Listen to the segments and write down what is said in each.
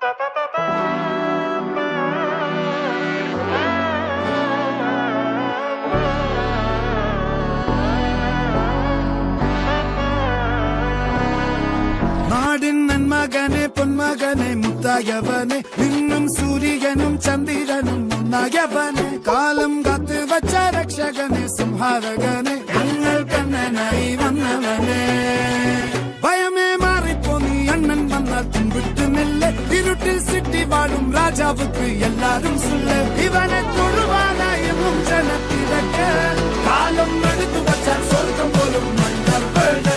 നാടിൻ നന്മകനെ പൊന്മകനെ മുത്തായവനെ നിന്നും സൂര്യനും ചന്ദ്രനും ഒന്നായവനെ കാലം കാത്ത് വച്ച രക്ഷകനെ സംഹാരകനെ ഞങ്ങൾ കണ്ണനായി വന്നവനെ ഭയമേ മാറിപ്പോ നീ അണ്ണൻ വന്നാൽ തുമ്പിട്ടുന്നില്ല ഇരുട്ടിൽ സിറ്റി വാഴും രാജാവുക്ക് എല്ലാരും സുല്ല ഇവനെ തൊഴുവാനായും ജനത്തിരക്ക് കാലം എടുത്തു വച്ചാൽ സ്വർഗം പോലും മണ്ണർവേട്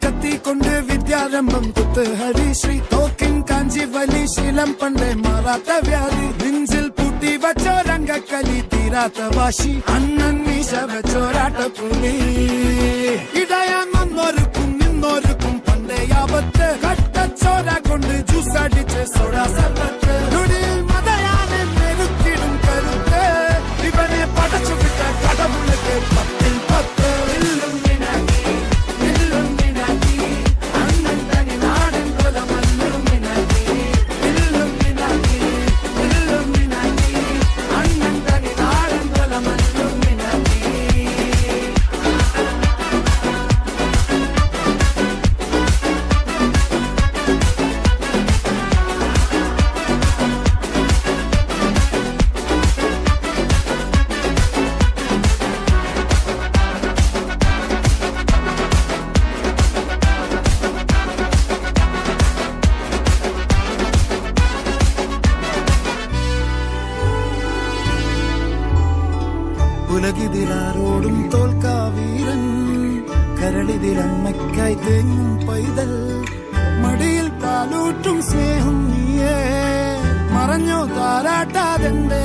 കത്തിക്കൊണ്ട് വിദ്യാരംഭം കുത്ത് ഹരിശ്രീ തോക്കിൻ കാഞ്ചി വലി ശീലം പണ്ടേ മാറാത്ത വ്യാധി നെഞ്ചിൽ പൂട്ടി വച്ചോരംഗക്കലി തീരാത്ത വാശി അണ്ണൻ മീശ വെച്ചോരാട്ടപ്പുലി ഇടയാൻ വന്നോർക്കും നിന്നോർക്കും പണ്ടേ ആപത്ത് കട്ടച്ചോര കൊണ്ട് ജ്യൂസ് അടിച്ച് സോഡാ സർബത്ത് നൊടിയിൽ മതയാനെ മെരുക്കിടും കരുത്ത് ഇവനെ പടച്ചു വിട്ട കടവുള്ളക്ക് 10-10 ഉലകിതിലാരോടും തോൽക്കാവീരൻ കരളിതിലമ്മയ്ക്കായി തേങ്ങും പൈതൽ മടിയിൽ പാലൂട്ടും സ്നേഹം നീയേ മറഞ്ഞോ താരാട്ടാതെന്റെ